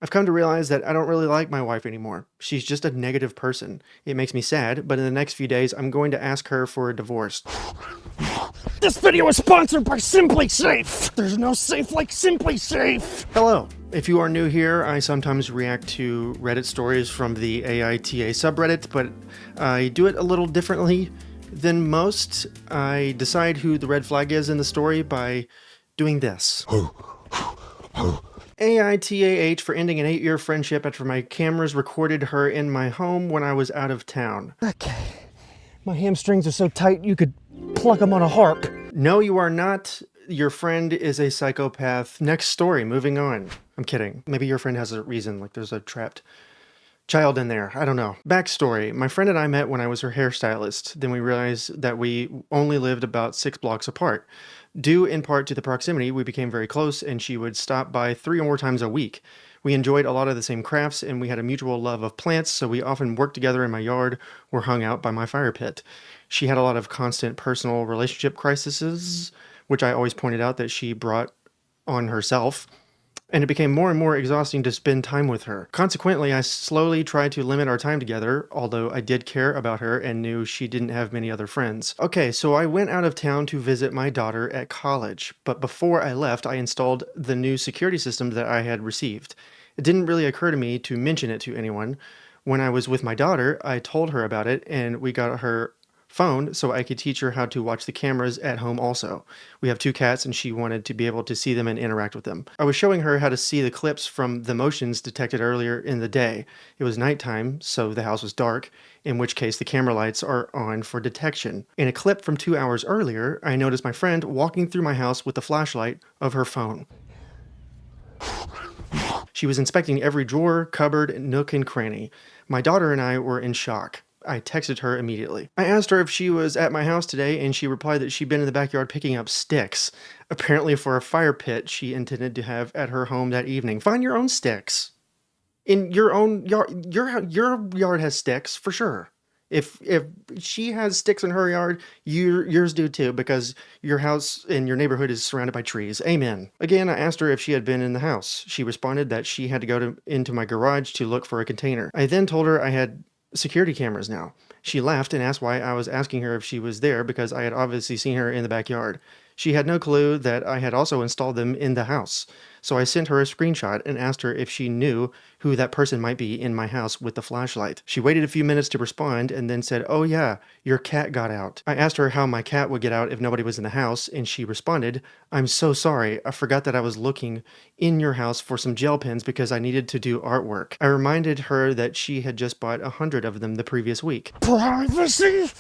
I've come to realize that I don't really like my wife anymore. She's just a negative person. It makes me sad, but in the next few days, I'm going to ask her for a divorce. This video is sponsored by Simply Safe. There's no safe like Simply Safe. Hello. If you are new here, I sometimes react to Reddit stories from the AITA subreddit, but I do it a little differently than most. I decide who the red flag is in the story by doing this. AITAH for ending an 8-year friendship after my cameras recorded her in my home when I was out of town. Okay. My hamstrings are so tight you could pluck them on a harp. No, you are not. Your friend is a psychopath. Next story, moving on. I'm kidding. Maybe your friend has a reason, like there's a trapped child in there. I don't know. Backstory. My friend and I met when I was her hairstylist. Then we realized that we only lived about 6 blocks apart. Due in part to the proximity, we became very close and she would stop by 3 or more times a week. We enjoyed a lot of the same crafts and we had a mutual love of plants, so we often worked together in my yard or hung out by my fire pit. She had a lot of constant personal relationship crises, which I always pointed out that she brought on herself, and it became more and more exhausting to spend time with her. Consequently, I slowly tried to limit our time together, although I did care about her and knew she didn't have many other friends. Okay, so I went out of town to visit my daughter at college, but before I left, I installed the new security system that I had received. It didn't really occur to me to mention it to anyone. When I was with my daughter, I told her about it, and we got her phone so I could teach her how to watch the cameras at home also. We have 2 cats and she wanted to be able to see them and interact with them. I was showing her how to see the clips from the motions detected earlier in the day. It was nighttime, so the house was dark, in which case the camera lights are on for detection. In a clip from 2 hours earlier, I noticed my friend walking through my house with the flashlight of her phone. She was inspecting every drawer, cupboard, nook, and cranny. My daughter and I were in shock. I texted her immediately. I asked her if she was at my house today, and she replied that she'd been in the backyard picking up sticks, apparently for a fire pit she intended to have at her home that evening. Find your own sticks. In your own yard, your yard has sticks, for sure. If she has sticks in her yard, yours do too, because your house and your neighborhood is surrounded by trees. Amen. Again, I asked her if she had been in the house. She responded that she had to go into my garage to look for a container. I then told her I had security cameras now. She laughed and asked why I was asking her if she was there, because I had obviously seen her in the backyard. She had no clue that I had also installed them in the house. So I sent her a screenshot and asked her if she knew who that person might be in my house with the flashlight. She waited a few minutes to respond and then said, "Oh yeah, your cat got out." I asked her how my cat would get out if nobody was in the house, and she responded, "I'm so sorry. I forgot that I was looking in your house for some gel pens because I needed to do artwork." I reminded her that she had just bought 100 of them the previous week. Privacy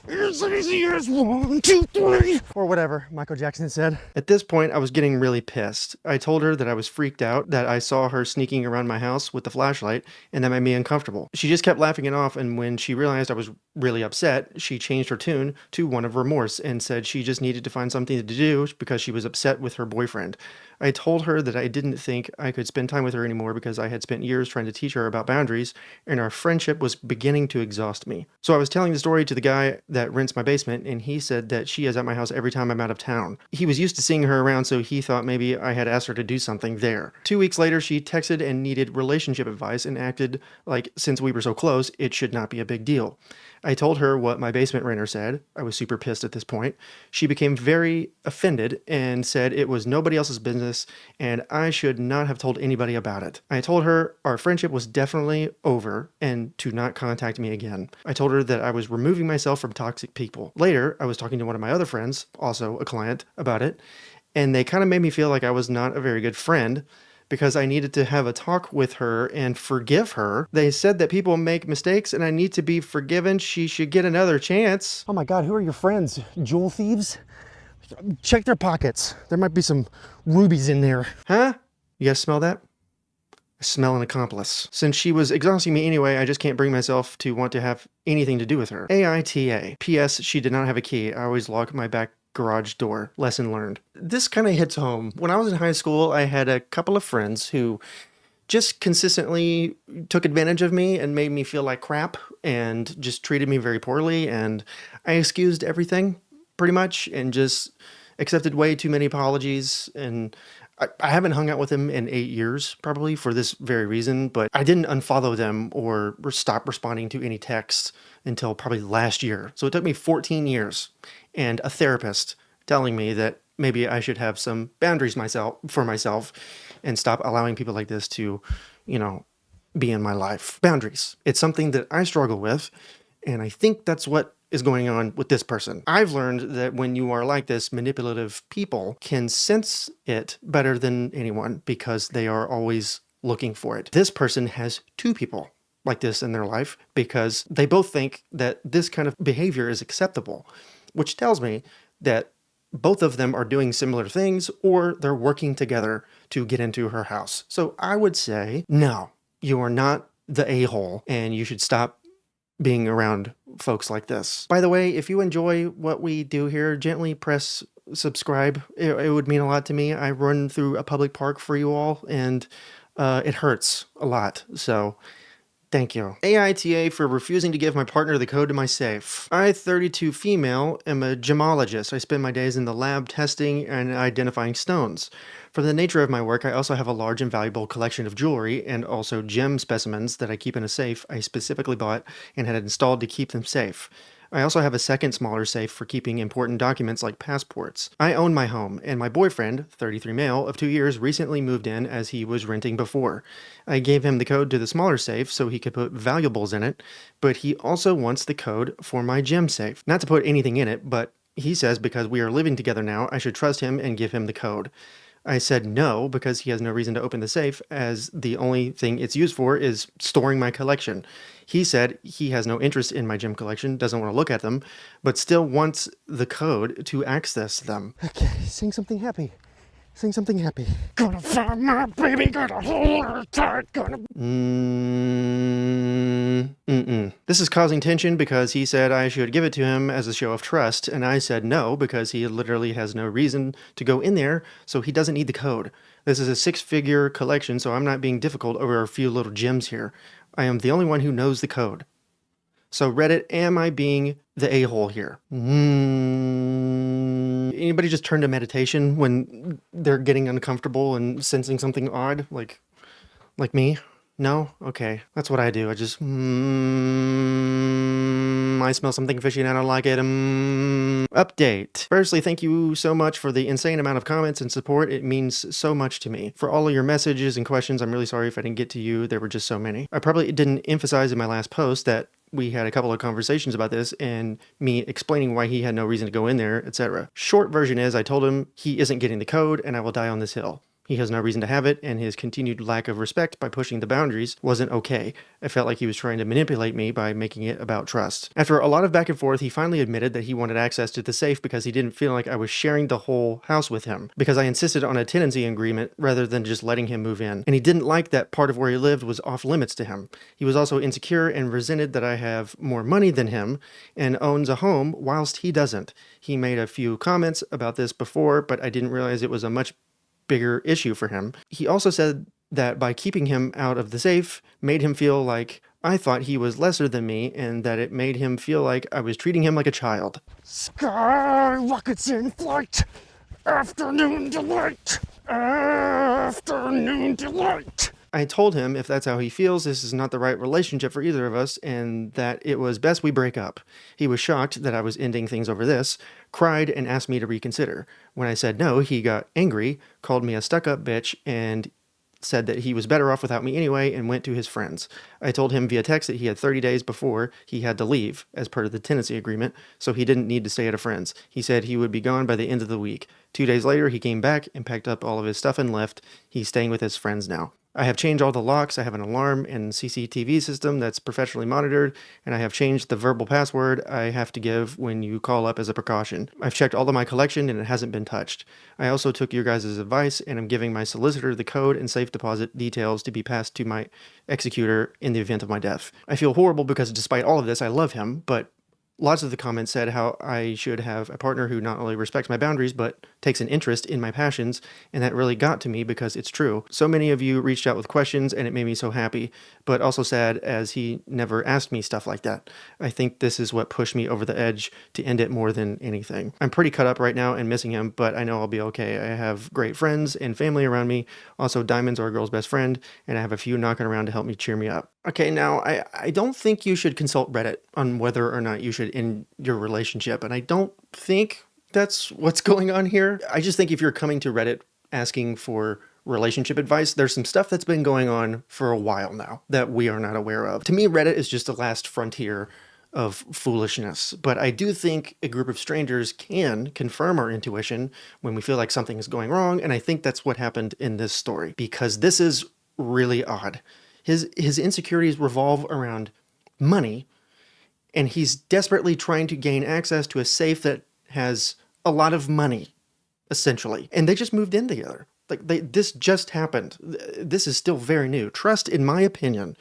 is easy as 1, 2, 3. Or whatever Michael Jackson said. At this point, I was getting really pissed. I told her that I was freaked out, that I saw her sneaking around my house with the flashlight, and that made me uncomfortable. She just kept laughing it off, and when she realized I was really upset, she changed her tune to one of remorse and said she just needed to find something to do because she was upset with her boyfriend. I told her that I didn't think I could spend time with her anymore because I had spent years trying to teach her about boundaries, and our friendship was beginning to exhaust me. So I was telling the story to the guy that rents my basement, and he said that she is at my house every time I'm out of town. He was used to seeing her around, so he thought maybe I had asked her to do something there. 2 weeks later, she texted and needed relationship advice and acted like, since we were so close, it should not be a big deal. I told her what my basement renter said. I was super pissed at this point. She became very offended and said it was nobody else's business and I should not have told anybody about it. I told her our friendship was definitely over and to not contact me again. I told her that I was removing myself from toxic people. Later, I was talking to one of my other friends, also a client, about it, and they kind of made me feel like I was not a very good friend, because I needed to have a talk with her and forgive her. They said that people make mistakes and I need to be forgiven. She should get another chance. Oh my God, who are your friends? Jewel thieves? Check their pockets. There might be some rubies in there. Huh? You guys smell that? I smell an accomplice. Since she was exhausting me anyway, I just can't bring myself to want to have anything to do with her. AITA. P.S. She did not have a key. I always lock my back garage door. Lesson learned. This kind of hits home. When I was in high school, I had a couple of friends who just consistently took advantage of me and made me feel like crap and just treated me very poorly, and I excused everything pretty much and just accepted way too many apologies, and I haven't hung out with him in 8 years, probably for this very reason, but I didn't unfollow them or stop responding to any texts until probably last year. So it took me 14 years and a therapist telling me that maybe I should have some boundaries for myself and stop allowing people like this to, be in my life. Boundaries. It's something that I struggle with, and I think that's what is going on with this person. I've learned that when you are like this, manipulative people can sense it better than anyone because they are always looking for it. This person has two people like this in their life because they both think that this kind of behavior is acceptable, which tells me that both of them are doing similar things or they're working together to get into her house. So I would say, no, you are not the a-hole and you should stop being around folks like this. By the way, if you enjoy what we do here, gently press subscribe. It would mean a lot to me. I run through a public park for you all, and it hurts a lot. So thank you. AITA for refusing to give my partner the code to my safe. I, 32 female, am a gemologist. I spend my days in the lab testing and identifying stones. For the nature of my work, I also have a large and valuable collection of jewelry and also gem specimens that I keep in a safe I specifically bought and had installed to keep them safe. I also have a second smaller safe for keeping important documents like passports. I own my home, and my boyfriend, 33 male, of 2 years, recently moved in as he was renting before. I gave him the code to the smaller safe so he could put valuables in it, but he also wants the code for my gem safe. Not to put anything in it, but he says because we are living together now, I should trust him and give him the code. I said no because he has no reason to open the safe as the only thing it's used for is storing my collection. He said he has no interest in my gem collection, doesn't want to look at them, but still wants the code to access them. Okay, sing something happy. Sing something happy. Gonna find my baby, gonna hold her tight, gonna... This is causing tension because he said I should give it to him as a show of trust, and I said no because he literally has no reason to go in there, so he doesn't need the code. This is a 6-figure collection, so I'm not being difficult over a few little gems here. I am the only one who knows the code. So Reddit, am I being the a-hole here? Anybody just turn to meditation when they're getting uncomfortable and sensing something odd? Like me? No? Okay. That's what I do. I just, I smell something fishy and I don't like it. Update. Firstly, thank you so much for the insane amount of comments and support. It means so much to me. For all of your messages and questions, I'm really sorry if I didn't get to you. There were just so many. I probably didn't emphasize in my last post that we had a couple of conversations about this and me explaining why he had no reason to go in there, etc. Short version is I told him he isn't getting the code and I will die on this hill. He has no reason to have it, and his continued lack of respect by pushing the boundaries wasn't okay. I felt like he was trying to manipulate me by making it about trust. After a lot of back and forth, he finally admitted that he wanted access to the safe because he didn't feel like I was sharing the whole house with him, because I insisted on a tenancy agreement rather than just letting him move in. And he didn't like that part of where he lived was off limits to him. He was also insecure and resented that I have more money than him and owns a home whilst he doesn't. He made a few comments about this before, but I didn't realize it was a much bigger issue for him. He also said that by keeping him out of the safe made him feel like I thought he was lesser than me and that it made him feel like I was treating him like a child. Sky rockets in flight. Afternoon delight. Afternoon delight. I told him if that's how he feels, this is not the right relationship for either of us and that it was best we break up. He was shocked that I was ending things over this, cried, and asked me to reconsider. When I said no, he got angry, called me a stuck-up bitch, and said that he was better off without me anyway and went to his friends. I told him via text that he had 30 days before he had to leave as part of the tenancy agreement, so he didn't need to stay at a friend's. He said he would be gone by the end of the week. 2 days later, he came back and packed up all of his stuff and left. He's staying with his friends now. I have changed all the locks, I have an alarm and CCTV system that's professionally monitored, and I have changed the verbal password I have to give when you call up as a precaution. I've checked all of my collection and it hasn't been touched. I also took your guys' advice and I'm giving my solicitor the code and safe deposit details to be passed to my executor in the event of my death. I feel horrible because despite all of this, I love him, but Lots of the comments said how I should have a partner who not only respects my boundaries, but takes an interest in my passions, and that really got to me because it's true. So many of you reached out with questions, and it made me so happy, but also sad as he never asked me stuff like that. I think this is what pushed me over the edge to end it more than anything. I'm pretty cut up right now and missing him, but I know I'll be okay. I have great friends and family around me. Also, Diamond's our girl's best friend, and I have a few knocking around to help me cheer me up. Okay, now, I don't think you should consult Reddit on whether or not you should end your relationship, and I don't think that's what's going on here. I just think if you're coming to Reddit asking for relationship advice, there's some stuff that's been going on for a while now that we are not aware of. To me, Reddit is just the last frontier of foolishness, but I do think a group of strangers can confirm our intuition when we feel like something is going wrong, and I think that's what happened in this story, because this is really odd. His insecurities revolve around money, and he's desperately trying to gain access to a safe that has a lot of money, essentially. And they just moved in together. This just happened. This is still very new. Trust, in my opinion,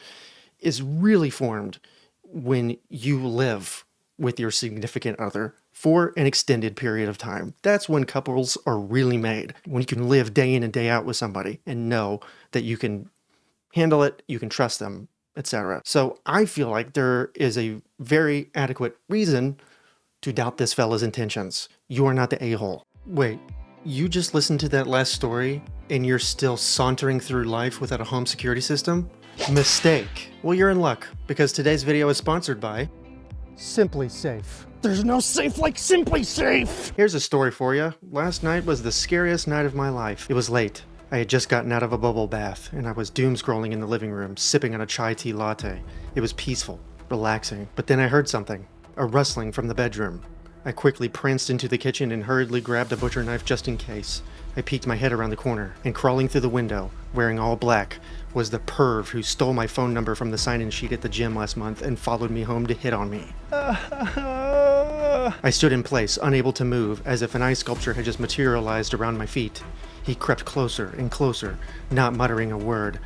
is really formed when you live with your significant other for an extended period of time. That's when couples are really made. When you can live day in and day out with somebody and know that you can handle it, you can trust them, etc. So I feel like there is a very adequate reason to doubt this fella's intentions. You are not the a-hole. Wait, you just listened to that last story and you're still sauntering through life without a home security system? Mistake. Well, you're in luck, because today's video is sponsored by Simply Safe. There's no safe like Simply Safe! Here's a story for you. Last night was the scariest night of my life. It was late. I had just gotten out of a bubble bath, and I was doom scrolling in the living room, sipping on a chai tea latte. It was peaceful, relaxing. But then I heard something, a rustling from the bedroom. I quickly pranced into the kitchen and hurriedly grabbed a butcher knife just in case. I peeked my head around the corner, and crawling through the window, wearing all black, was the perv who stole my phone number from the sign-in sheet at the gym last month and followed me home to hit on me. I stood in place, unable to move, as if an ice sculpture had just materialized around my feet. He crept closer and closer, not muttering a word.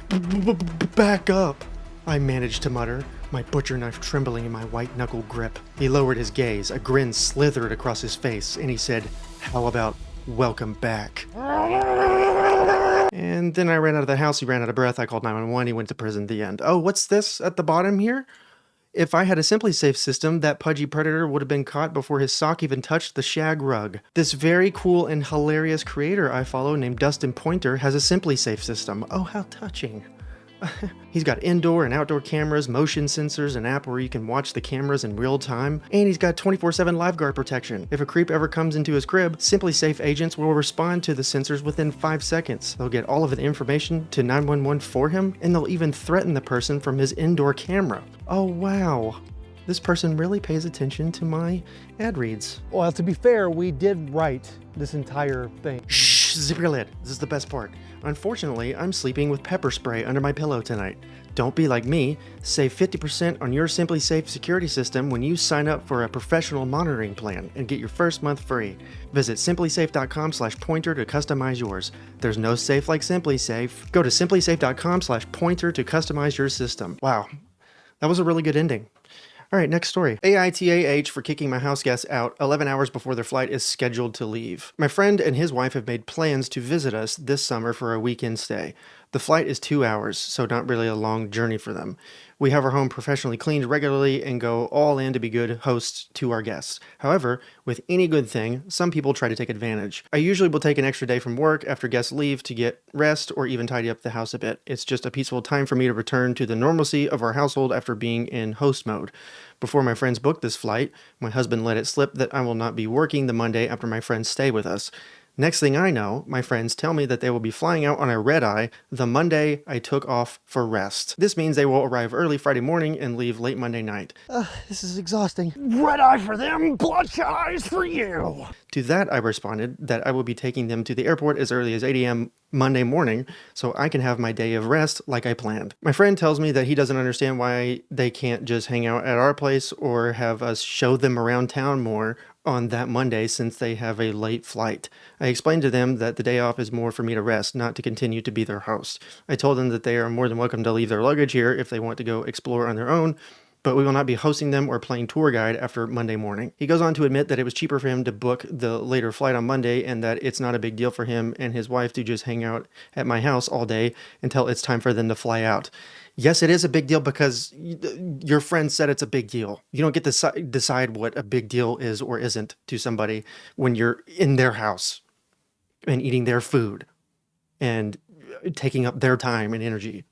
Back up, I managed to mutter, my butcher knife trembling in my white knuckle grip. He lowered his gaze, a grin slithered across his face, and he said, "How about welcome back?" And then I ran out of the house, he ran out of breath, I called 911, he went to prison, the end. Oh, what's this at the bottom here? If I had a Simply Safe system, that pudgy predator would have been caught before his sock even touched the shag rug. This very cool and hilarious creator I follow named Dustin Poynter has a Simply Safe system. Oh, how touching. He's got indoor and outdoor cameras, motion sensors, an app where you can watch the cameras in real time, and he's got 24/7 lifeguard protection. If a creep ever comes into his crib, Simply Safe agents will respond to the sensors within 5 seconds. They'll get all of the information to 911 for him, and they'll even threaten the person from his indoor camera. Oh wow. This person really pays attention to my ad reads. Well, to be fair, we did write this entire thing. Shh, zip your lid. This is the best part. Unfortunately, I'm sleeping with pepper spray under my pillow tonight. Don't be like me. Save 50% on your Simply Safe security system when you sign up for a professional monitoring plan and get your first month free. Visit simplysafe.com/pointer to customize yours. There's no safe like Simply Safe. Go to simplysafe.com/pointer to customize your system. Wow, that was a really good ending. All right, next story. AITA for kicking my house guests out 11 hours before their flight is scheduled to leave. My friend and his wife have made plans to visit us this summer for a weekend stay. The flight is 2 hours, so not really a long journey for them. We have our home professionally cleaned regularly and go all in to be good hosts to our guests. However, with any good thing, some people try to take advantage. I usually will take an extra day from work after guests leave to get rest or even tidy up the house a bit. It's just a peaceful time for me to return to the normalcy of our household after being in host mode. Before my friends booked this flight, my husband let it slip that I will not be working the Monday after my friends stay with us. Next thing I know, my friends tell me that they will be flying out on a red-eye the Monday I took off for rest. This means they will arrive early Friday morning and leave late Monday night. This is exhausting. Red eye for them, bloodshot eyes for you. To that, I responded that I will be taking them to the airport as early as 8 a.m. Monday morning so I can have my day of rest like I planned. My friend tells me that he doesn't understand why they can't just hang out at our place or have us show them around town more on that Monday since they have a late flight. I explained to them that the day off is more for me to rest, not to continue to be their host. I told them that they are more than welcome to leave their luggage here if they want to go explore on their own, but we will not be hosting them or playing tour guide after Monday morning. He goes on to admit that it was cheaper for him to book the later flight on Monday and that it's not a big deal for him and his wife to just hang out at my house all day until it's time for them to fly out. Yes, it is a big deal because your friend said it's a big deal. You don't get to decide what a big deal is or isn't to somebody when you're in their house and eating their food and taking up their time and energy.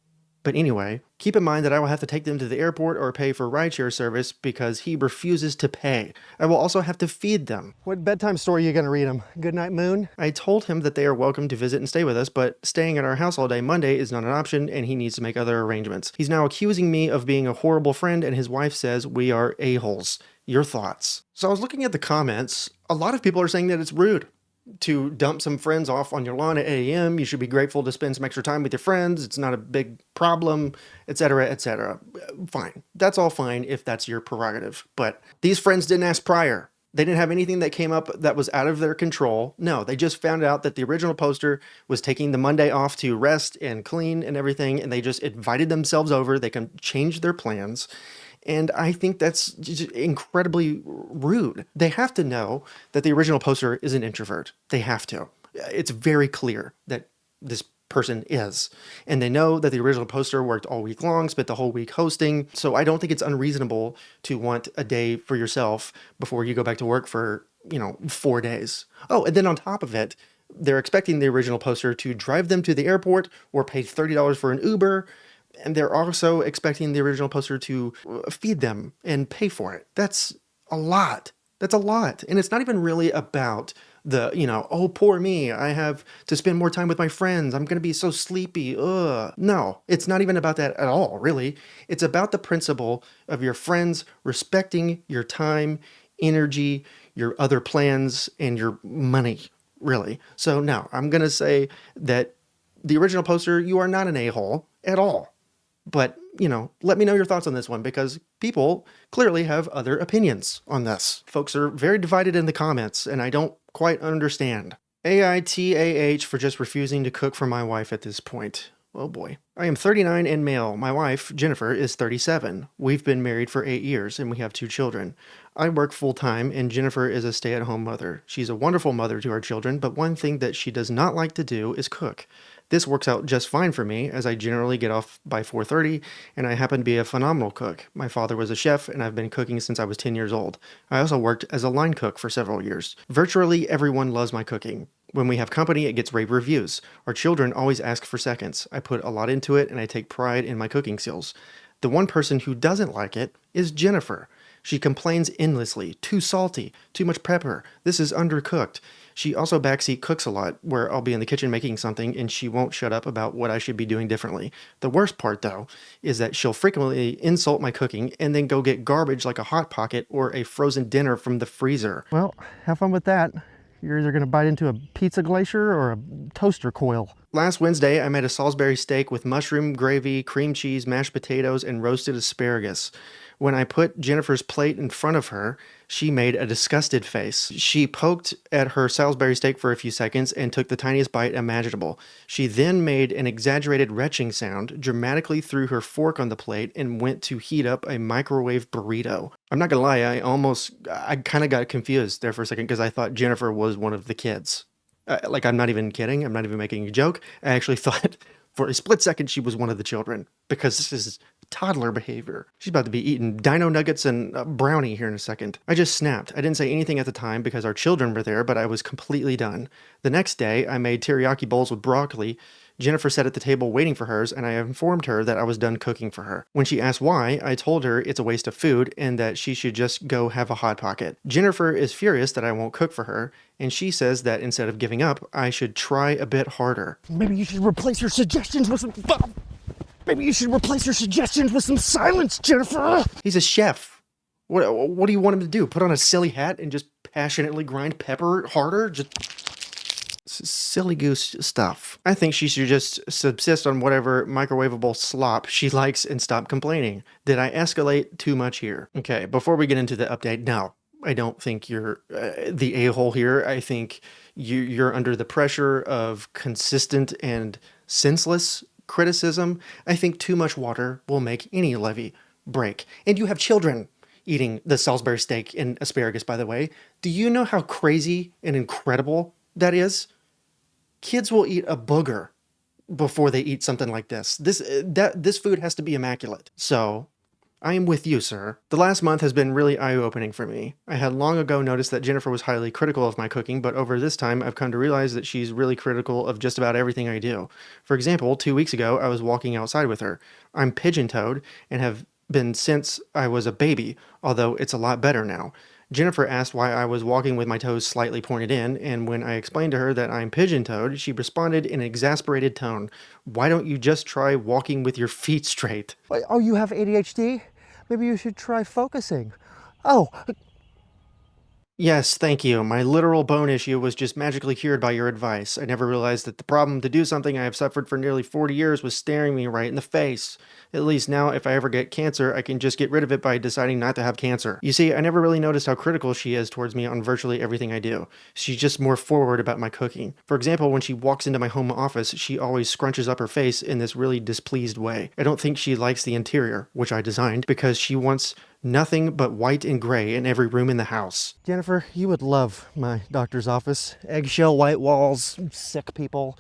But anyway, keep in mind that I will have to take them to the airport or pay for rideshare service because he refuses to pay. I will also have to feed them. What bedtime story are you going to read him? Goodnight Moon? I told him that they are welcome to visit and stay with us, but staying at our house all day Monday is not an option and he needs to make other arrangements. He's now accusing me of being a horrible friend and his wife says we are a-holes. Your thoughts? So I was looking at the comments. A lot of people are saying that it's rude to dump some friends off on your lawn at 8 a.m. You should be grateful to spend some extra time with your friends. It's not a big problem, etc., etc. Fine. That's all fine if that's your prerogative. But these friends didn't ask prior. They didn't have anything that came up that was out of their control. No, they just found out that the original poster was taking the Monday off to rest and clean and everything, and they just invited themselves over. They can change their plans. And I think that's just incredibly rude. They have to know that the original poster is an introvert. They have to. It's very clear that this person is. And they know that the original poster worked all week long, spent the whole week hosting. So I don't think it's unreasonable to want a day for yourself before you go back to work for, 4 days. Oh, and then on top of it, they're expecting the original poster to drive them to the airport or pay $30 for an Uber. And they're also expecting the original poster to feed them and pay for it. That's a lot. That's a lot. And it's not even really about the, oh, poor me. I have to spend more time with my friends. I'm going to be so sleepy. Ugh. No, it's not even about that at all, really. It's about the principle of your friends respecting your time, energy, your other plans, and your money, really. So no, I'm going to say that the original poster, you are not an a-hole at all. But, let me know your thoughts on this one because people clearly have other opinions on this. Folks are very divided in the comments and I don't quite understand. AITAH for just refusing to cook for my wife at this point. Oh boy. I am 39 and male. My wife, Jennifer, is 37. We've been married for 8 years and we have 2 children. I work full-time and Jennifer is a stay-at-home mother. She's a wonderful mother to our children, but one thing that she does not like to do is cook. This works out just fine for me as I generally get off by 4:30 and I happen to be a phenomenal cook. My father was a chef and I've been cooking since I was 10 years old. I also worked as a line cook for several years. Virtually everyone loves my cooking. When we have company, it gets rave reviews. Our children always ask for seconds. I put a lot into it and I take pride in my cooking skills. The one person who doesn't like it is Jennifer. She complains endlessly. Too salty, too much pepper, this is undercooked. She also backseat cooks a lot, where I'll be in the kitchen making something and she won't shut up about what I should be doing differently. The worst part, though, is that she'll frequently insult my cooking and then go get garbage like a Hot Pocket or a frozen dinner from the freezer. Well, have fun with that. You're either going to bite into a pizza glacier or a toaster coil. Last Wednesday, I made a Salisbury steak with mushroom, gravy, cream cheese, mashed potatoes, and roasted asparagus. When I put Jennifer's plate in front of her, she made a disgusted face. She poked at her Salisbury steak for a few seconds and took the tiniest bite imaginable. She then made an exaggerated retching sound, dramatically threw her fork on the plate, and went to heat up a microwave burrito. I'm not gonna lie, I kind of got confused there for a second because I thought Jennifer was one of the kids. I'm not even kidding. I'm not even making a joke. I actually thought for a split second she was one of the children because this is toddler behavior. She's about to be eating dino nuggets and a brownie here in a second. I just snapped. I didn't say anything at the time because our children were there, but I was completely done. The next day, I made teriyaki bowls with broccoli. Jennifer sat at the table waiting for hers, and I informed her that I was done cooking for her. When she asked why, I told her it's a waste of food and that she should just go have a Hot Pocket. Jennifer is furious that I won't cook for her, and she says that instead of giving up, I should try a bit harder. Maybe you should replace your suggestions with some... Maybe you should replace your suggestions with some silence, Jennifer! He's a chef. What do you want him to do? Put on a silly hat and just passionately grind pepper harder? Just silly goose stuff. I think she should just subsist on whatever microwavable slop she likes and stop complaining. Did I escalate too much here? Okay, before we get into the update, no, I don't think you're the a-hole here. I think you're under the pressure of consistent and senseless criticism. I think too much water will make any levee break. And you have children eating the Salisbury steak and asparagus, by the way. Do you know how crazy and incredible that is? Kids will eat a booger before they eat something like this. This food has to be immaculate. So I am with you, sir. The last month has been really eye-opening for me. I had long ago noticed that Jennifer was highly critical of my cooking, but over this time I've come to realize that she's really critical of just about everything I do. For example, 2 weeks ago I was walking outside with her. I'm pigeon-toed and have been since I was a baby, although it's a lot better now. Jennifer asked why I was walking with my toes slightly pointed in, and when I explained to her that I'm pigeon-toed, she responded in an exasperated tone. Why don't you just try walking with your feet straight? Oh, you have ADHD? Maybe you should try focusing. Oh, Yes, thank you. My literal bone issue was just magically cured by your advice. I never realized that the problem to do something I have suffered for nearly 40 years was staring me right in the face. At least now, if I ever get cancer, I can just get rid of it by deciding not to have cancer. You see, I never really noticed how critical she is towards me on virtually everything I do. She's just more forward about my cooking. For example, when she walks into my home office, she always scrunches up her face in this really displeased way. I don't think she likes the interior, which I designed, because she wants nothing but white and gray in every room in the house. Jennifer, you would love my doctor's office. Eggshell white walls, sick people,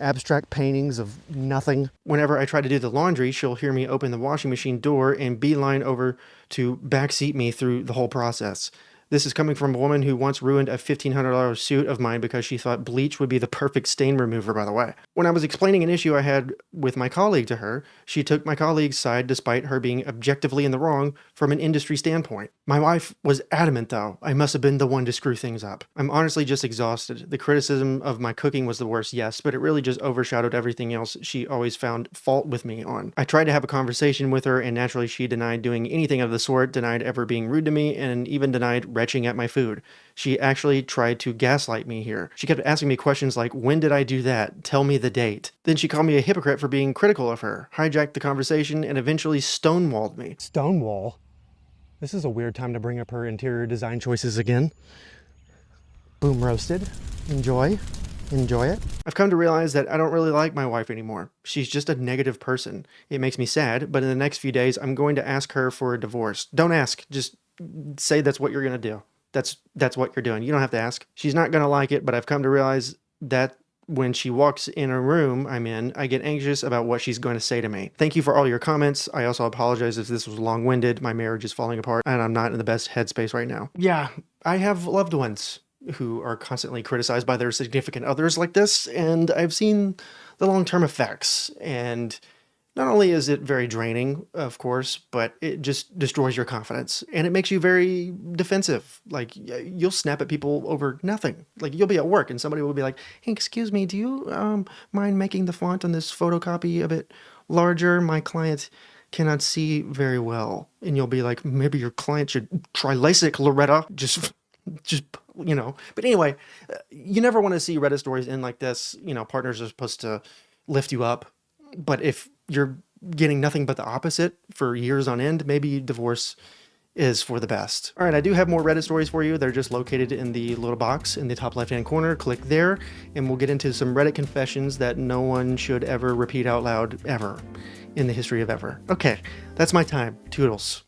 abstract paintings of nothing. Whenever I try to do the laundry, she'll hear me open the washing machine door and beeline over to backseat me through the whole process. This is coming from a woman who once ruined a $1,500 suit of mine because she thought bleach would be the perfect stain remover, by the way. When I was explaining an issue I had with my colleague to her, she took my colleague's side despite her being objectively in the wrong from an industry standpoint. My wife was adamant, though. I must have been the one to screw things up. I'm honestly just exhausted. The criticism of my cooking was the worst, yes, but it really just overshadowed everything else she always found fault with me on. I tried to have a conversation with her, and naturally she denied doing anything of the sort, denied ever being rude to me, and even denied retching at my food. She actually tried to gaslight me here. She kept asking me questions like, when did I do that? Tell me the date. Then she called me a hypocrite for being critical of her, hijacked the conversation, and eventually stonewalled me. Stonewall? This is a weird time to bring up her interior design choices again. Boom roasted. Enjoy. Enjoy it. I've come to realize that I don't really like my wife anymore. She's just a negative person. It makes me sad, but in the next few days, I'm going to ask her for a divorce. Don't ask. Just say that's what you're going to do. That's what you're doing. You don't have to ask. She's not going to like it, but I've come to realize that when she walks in a room I'm in, I get anxious about what she's going to say to me. Thank you for all your comments. I also apologize if this was long-winded. My marriage is falling apart and I'm not in the best headspace right now. Yeah, I have loved ones who are constantly criticized by their significant others like this, and I've seen the long-term effects. And not only is it very draining, of course, but it just destroys your confidence and it makes you very defensive. Like, you'll snap at people over nothing. Like, you'll be at work and somebody will be like, hey, excuse me, do you mind making the font on this photocopy a bit larger? My client cannot see very well. And you'll be like, maybe your client should try LASIK, Loretta. Just, you know. But anyway, you never want to see Reddit stories end like this. You know, partners are supposed to lift you up. But if you're getting nothing but the opposite for years on end, maybe divorce is for the best. All right, I do have more Reddit stories for you. They're just located in the little box in the top left-hand corner. Click there, and we'll get into some Reddit confessions that no one should ever repeat out loud ever in the history of ever. Okay, that's my time. Toodles.